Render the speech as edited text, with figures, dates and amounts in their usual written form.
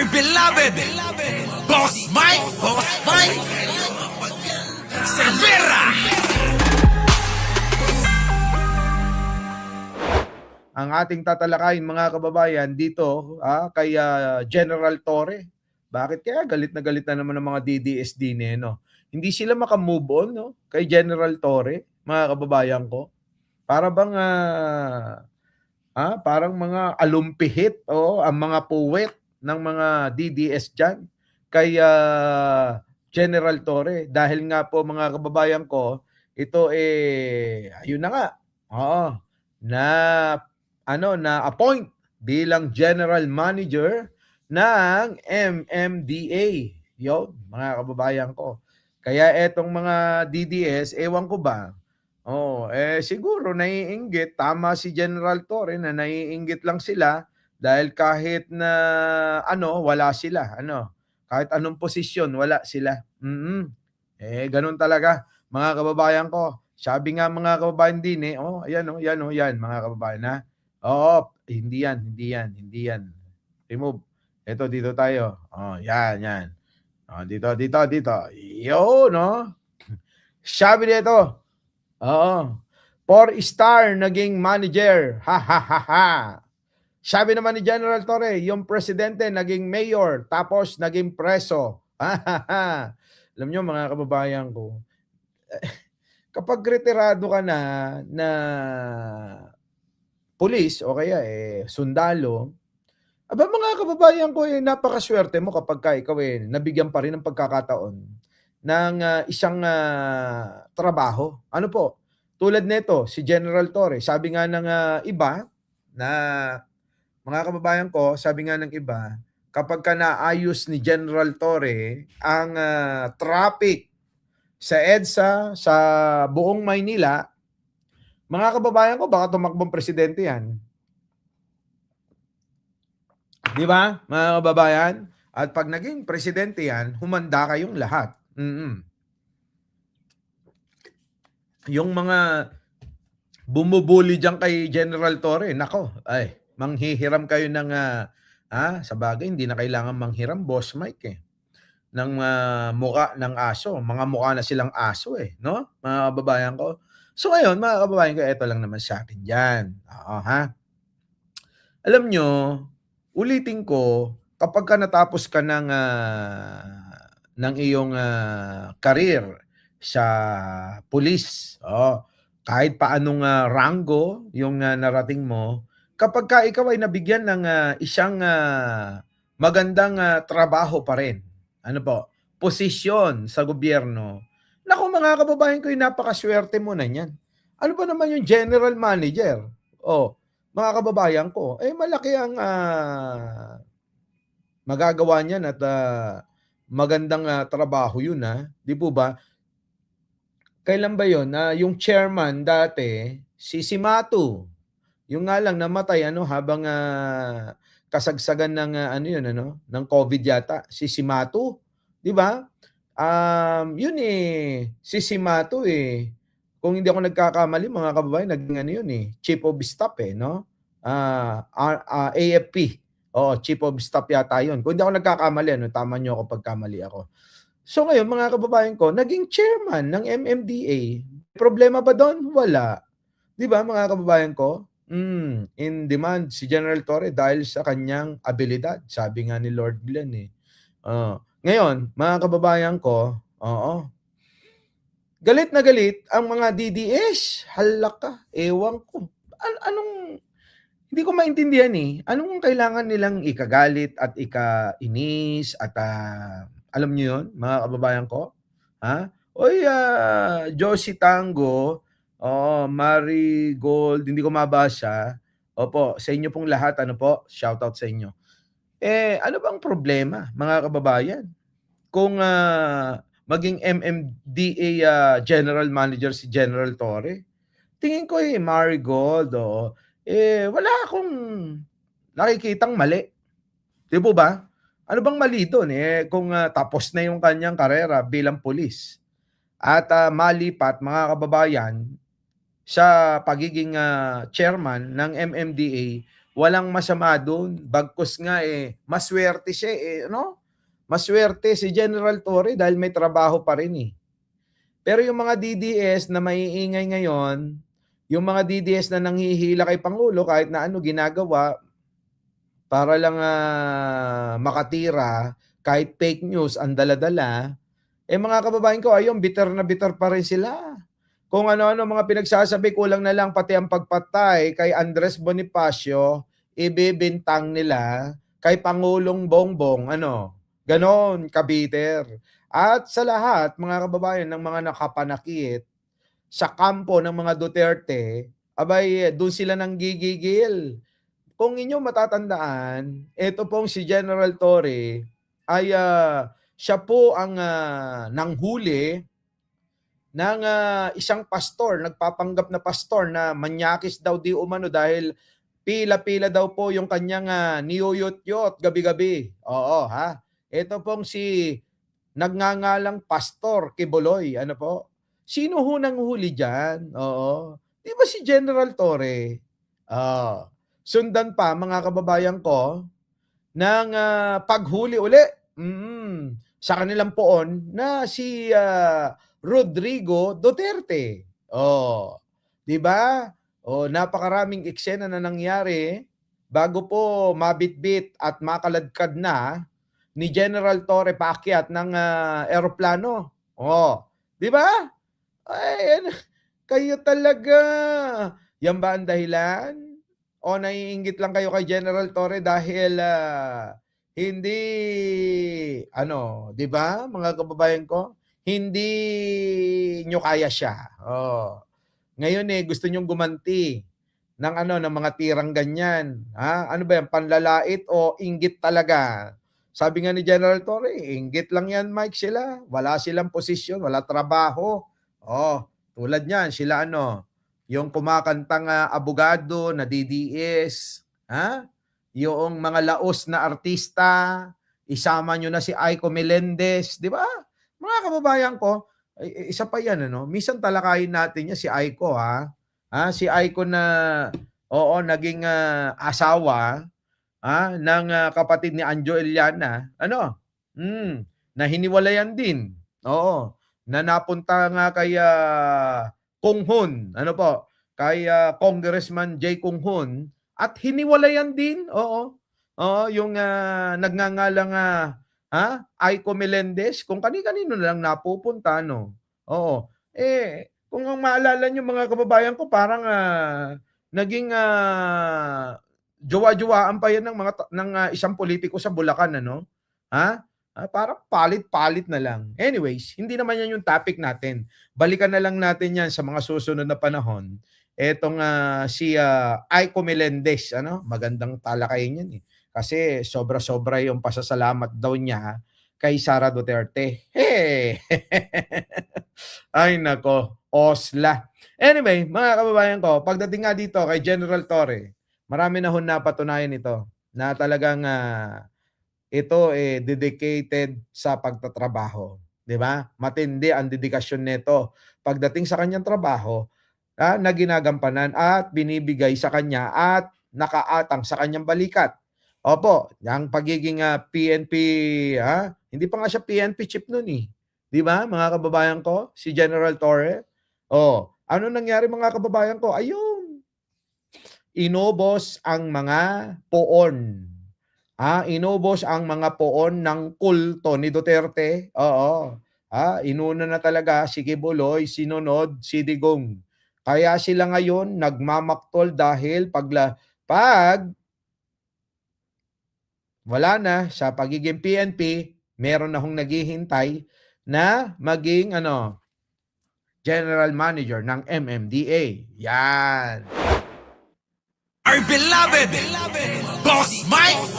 beloved Boss Mike Cervera. Ang ating tatalakayin mga kababayan dito kay General Torre. Bakit kaya galit na naman ng mga DDS din no? Hindi sila makamove on no? Kay General Torre, mga kababayan ko. Para bang parang mga alumpihit ang mga puwet ng mga DDS diyan kay General Torre dahil nga po mga kababayan ko, ito ayun na nga. Oo. Na appoint bilang General Manager ng MMDA. Yo, mga kababayan ko. Kaya etong mga DDS, ewan ko ba, siguro naiinggit, tama si General Torre na naiinggit lang sila dahil kahit na wala sila, kahit anong posisyon, wala sila. Ganun talaga, mga kababayan ko. Sabi nga mga kababayan din yan mga kababayan ha. Oo, hindi yan. Remove. Ito, dito tayo. Yan. Dito. Yo, no? Sabi dito, 4-star naging manager. Ha. Sabi naman ni General Torre, yung presidente naging mayor, tapos naging preso. Ha. Alam nyo mga kababayan ko, kapag retirado ka na pulis o kaya sundalo, mga kababayan ko, napakaswerte mo kapag ikaw nabigyan pa rin ng pagkakataon ng isang trabaho. Ano po? Tulad nito, si General Torre, sabi nga ng iba na mga kababayan ko, sabi nga ng iba, kapag ka naayos ni General Torre ang traffic sa EDSA, sa buong Maynila, mga kababayan ko, baka tumakbong presidente yan. Di ba, mga kababayan? At pag naging presidente yan, humanda kayong lahat. Yung mga bumubuli dyan kay General Torre, nako, manghihiram kayo ng, sa bagay, hindi na kailangan manghiram, Boss Mike ng muka ng aso. Mga mukha na silang aso no? Mga kababayan ko. So ngayon, mga kababayan ko, ito lang naman sa akin dyan. Alam nyo, ulitin ko, kapag ka natapos ka ng iyong career sa pulis, kahit paanong rango yung narating mo, kapag ka ikaw ay nabigyan ng isang magandang trabaho pa rin, posisyon sa gobyerno, naku mga kababayan ko, napakaswerte mo na yan. Ano ba naman yung general manager? Mga kababayan ko, malaki ang magagawa niyan at magandang trabaho yun di po ba? Kailan ba yun? Yung chairman dati, si Simatu, yung nga lang namatay habang kasagsagan ng ng COVID yata, si Simatu, di ba? Yun si Simatu kung hindi ako nagkakamali mga kababayan, naging yun chief of staff no? AFP. Chief of staff yata yun. Kung hindi ako nagkakamali, tama nyo ako pagkamali ako. So ngayon mga kababayan ko, naging chairman ng MMDA. Problema ba doon? Wala. Di ba mga kababayan ko? In demand si General Torre dahil sa kanyang abilidad. Sabi nga ni Lord Glenn Ngayon, mga kababayan ko, galit na galit ang mga DDS. Halaka, ewan ko. Anong, hindi ko maintindihan Anong kailangan nilang ikagalit at ikainis at alam niyo yun, mga kababayan ko? Josie Tango, Marigold, hindi ko mabasa. Opo, sa inyo pong lahat, shoutout sa inyo. Ano bang problema, mga kababayan? Kung maging MMDA General Manager si General Torre, tingin ko Marigold, wala akong nakikitang mali. Di po ba? Ano bang mali doon kung tapos na yung kanyang karera bilang pulis at malipat mga kababayan sa pagiging chairman ng MMDA, walang masama dun. Bagkus nga maswerte siya no? Maswerte si General Torre dahil may trabaho pa rin Pero yung mga DDS na maiingay ngayon, yung mga DDS na nanghihila kay Pangulo kahit na ano ginagawa para lang makatira, kahit fake news ang dala-dala, mga kababayan ko, ayun, bitter na bitter pa rin sila. Kung ano-ano mga pinagsasabi, kulang na lang pati ang pagpatay kay Andres Bonifacio, ibibintang nila kay Pangulong Bongbong, ganon, kabiter. At sa lahat, mga kababayan, ng mga nakapanakit sa kampo ng mga Duterte, abay, doon sila nang gigigil. Kung inyo matatandaan, ito pong si General Torre ay siya po ang nanghuli ng isang pastor, nagpapanggap na pastor na manyakis daw di umano dahil pila-pila daw po yung kanyang niyuyot-yot gabi-gabi. Oo, ha? Ito pong si nagngangalang Pastor Kibuloy. Ano po? Sino ho nang huli dyan? Oo. Di ba si General Torre? Sundan pa, mga kababayan ko, ng paghuli uli sa kanilang poon na si Rodrigo Duterte. Di ba? Napakaraming eksena na nangyari bago po mabitbit at makaladkad na ni General Torre paakyat ng eroplano. Di ba? Ay, kayo talaga. Yan ba ang dahilan? O naiinggit lang kayo kay General Torre dahil hindi, di ba, mga kababayan ko? Hindi nyo kaya siya. Ngayon gusto nyong gumanti ng ng mga tirang ganyan. Ano ba yan? Panlalait o inggit talaga? Sabi nga ni General Torre, inggit lang yan, Mike, sila. Wala silang posisyon, wala trabaho. Tulad niyan, sila yung kumakantang abogado na DDS, yung mga laos na artista, isama nyo na si Aiko Melendez, di ba? Mga kababayan ko, isa pa yan, minsan talakayin natin niya si Aiko, si Aiko na, naging asawa, ng kapatid ni Anjo Eliana, na hiniwalayan din, na napunta nga kay Kung Hun, kay Congressman J. Kung Hun, at hiniwalayan din, yung nagngangalang Aiko Melendez, kung kani-kanino na lang napupunta, kung ang maalala nyo mga kababayan ko, parang naging jowa-jowaan pa yan ng isang politiko sa Bulacan, parang palit-palit na lang. Anyways, hindi naman yan yung topic natin. Balikan na lang natin yan sa mga susunod na panahon. Etong si Aiko Melendez, magandang talakayin yan Kasi sobra-sobra yung pasasalamat daw niya kay Sara Duterte. Hey! Ay nako, osla. Anyway, mga kababayan ko, pagdating nga dito kay General Torre, marami na napatunayan ito na talagang ito dedicated sa pagtatrabaho, 'di ba? Matindi ang dedikasyon nito pagdating sa kanyang trabaho na ginagampanan at binibigay sa kanya at nakaatang sa kanyang balikat. Opo, ang pagiging PNP, hindi pa nga siya PNP chief noon 'Di ba, mga kababayan ko, si General Torre? Ano nangyari mga kababayan ko? Ayun, inubos ang mga poon. Inubos ang mga poon ng kulto ni Duterte. Inuna na talaga si Kibuloy, sinunod si Digong. Kaya sila ngayon nagmamaktol dahil pag wala na sa pagiging PNP, meron na hong naghihintay na maging general manager ng MMDA. Yan. Our beloved Boss Mike